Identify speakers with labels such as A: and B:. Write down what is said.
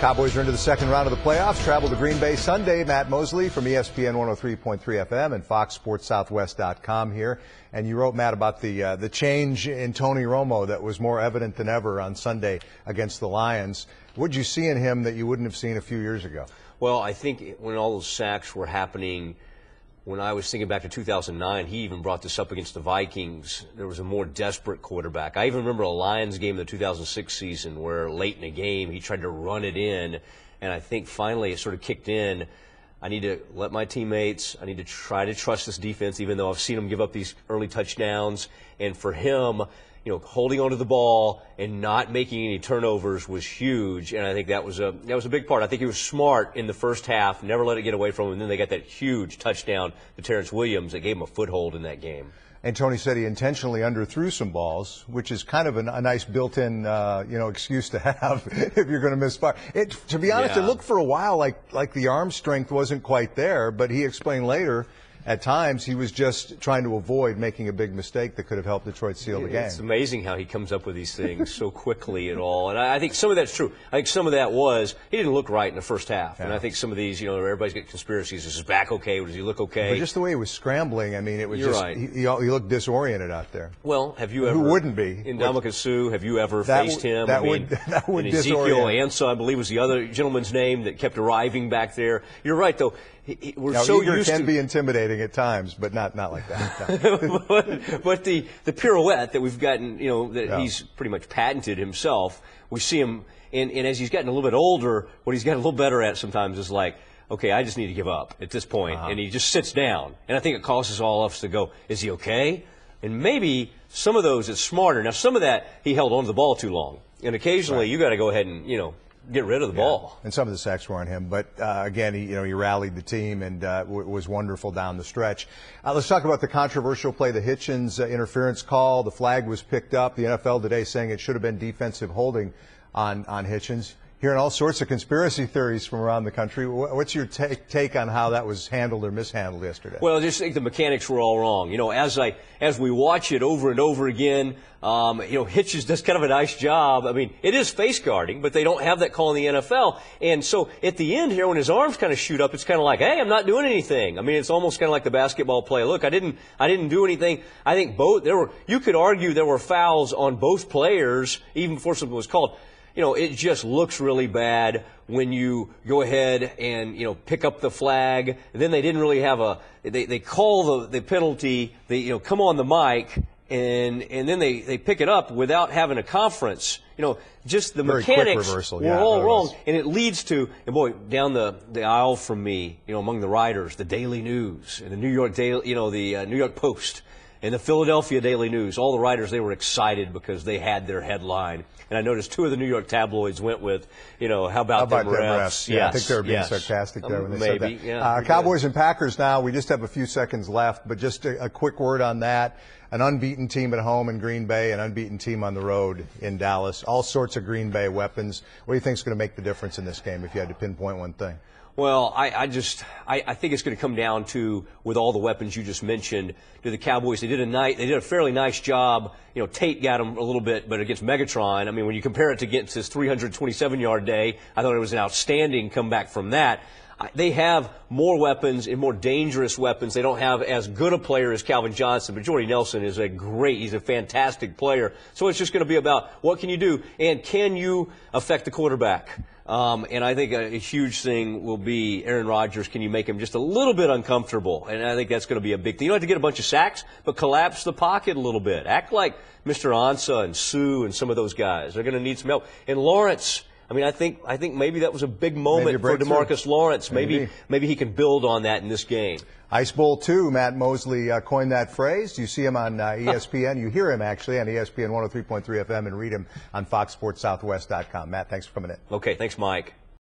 A: Cowboys are into the second round of the playoffs. Travel to Green Bay Sunday. Matt Mosley from ESPN 103.3 FM and FoxSportsSouthwest.com here. And you wrote, Matt, about the change in Tony Romo that was more evident than ever on Sunday against the Lions. What did you see in him that you wouldn't have seen a few years ago?
B: Well, I think when all those sacks were happening, when I was thinking back to 2009, he even brought this up against the Vikings. There was a more desperate quarterback. I even remember a Lions game in the 2006 season where late in the game he tried to run it in, and I think finally it sort of kicked in. I need to let my teammates, I need to try to trust this defense, even though I've seen them give up these early touchdowns. And for him, you know, holding onto the ball and not making any turnovers was huge, and I think that was a big part. I think he was smart in the first half, never let it get away from him, and then they got that huge touchdown to Terrence Williams that gave him a foothold in that game.
A: And Tony said he intentionally underthrew some balls, which is kind of a nice built-in, excuse to have if you're going to misfire. To be honest, It looked for a while like the arm strength wasn't quite there, but he explained later at times he was just trying to avoid making a big mistake that could have helped Detroit seal the game.
B: It's amazing how he comes up with these things so quickly and all. And I think some of that's true. I think some of that was he didn't look right in the first half. Yeah. And I think some of these, everybody's got conspiracies. Is his back okay? Does he look okay?
A: But just the way he was scrambling, I mean, it was
B: right.
A: He looked disoriented out there.
B: Well, have you ever?
A: Who wouldn't be?
B: In Ndamukong Suh, have you ever faced him?
A: That would
B: Ezekiel
A: disorient.
B: Ansah, I believe, was the other gentleman's name that kept arriving back there. You're right, though. We're so used to.
A: Can be intimidating at times, but not like that.
B: but the pirouette that we've gotten, he's pretty much patented himself. We see him, and as he's gotten a little bit older, what he's gotten a little better at sometimes is like, okay, I just need to give up at this point, and he just sits down. And I think it causes all of us to go, is he okay? And maybe some of those it's smarter. Now, some of that he held on to the ball too long, and occasionally you got to go ahead and get rid of the ball.
A: And some of the sacks were on him. But, again, he rallied the team and was wonderful down the stretch. Let's talk about the controversial play, the Hitchens interference call. The flag was picked up. The NFL today saying it should have been defensive holding on Hitchens. Hearing all sorts of conspiracy theories from around the country. What's your take on how that was handled or mishandled yesterday?
B: Well, I just think the mechanics were all wrong. As we watch it over and over again, Hitchens does kind of a nice job. I mean, it is face guarding, but they don't have that call in the NFL. And so at the end here, when his arms kind of shoot up, it's kind of like, hey, I'm not doing anything. I mean, it's almost kind of like the basketball play. Look, I didn't do anything. I think you could argue there were fouls on both players even before something was called. It just looks really bad when you go ahead and, pick up the flag. And then they didn't really have they call the penalty, they, come on the mic, and then they pick it up without having a conference. Just the
A: Very
B: mechanics
A: quick reversal.
B: were all wrong. And it leads to, and boy, down the aisle from me, among the writers, the Daily News and the New York the New York Post and the Philadelphia Daily News, all the writers, they were excited because they had their headline. And I noticed two of the New York tabloids went with, how about them refs?
A: Yeah, I think they were being sarcastic there when they said that.
B: Yeah,
A: Cowboys and Packers now. We just have a few seconds left, but just a quick word on that. An unbeaten team at home in Green Bay, an unbeaten team on the road in Dallas. All sorts of Green Bay weapons. What do you think is going to make the difference in this game if you had to pinpoint one thing?
B: Well, I think it's going to come down to, with all the weapons you just mentioned, to the Cowboys. They did a fairly nice job. Tate got him a little bit, but against Megatron, I mean, when you compare it to against his 327-yard day, I thought it was an outstanding comeback from that. They have more weapons and more dangerous weapons. They don't have as good a player as Calvin Johnson, but Jordy Nelson is he's a fantastic player. So it's just going to be about what can you do, and can you affect the quarterback? And I think a huge thing will be Aaron Rodgers. Can you make him just a little bit uncomfortable? And I think that's going to be a big thing. You don't have to get a bunch of sacks, but collapse the pocket a little bit. Act like Mr. Ansah and Suh and some of those guys. They're going to need some help. And Lawrence, I mean, I think maybe that was a big moment for DeMarcus Lawrence. Maybe he can build on that in this game.
A: Ice Bowl 2, Matt Mosley coined that phrase. You see him on ESPN. You hear him, actually, on ESPN 103.3 FM and read him on FoxSportsSouthwest.com. Matt, thanks for coming in.
B: Okay, thanks, Mike.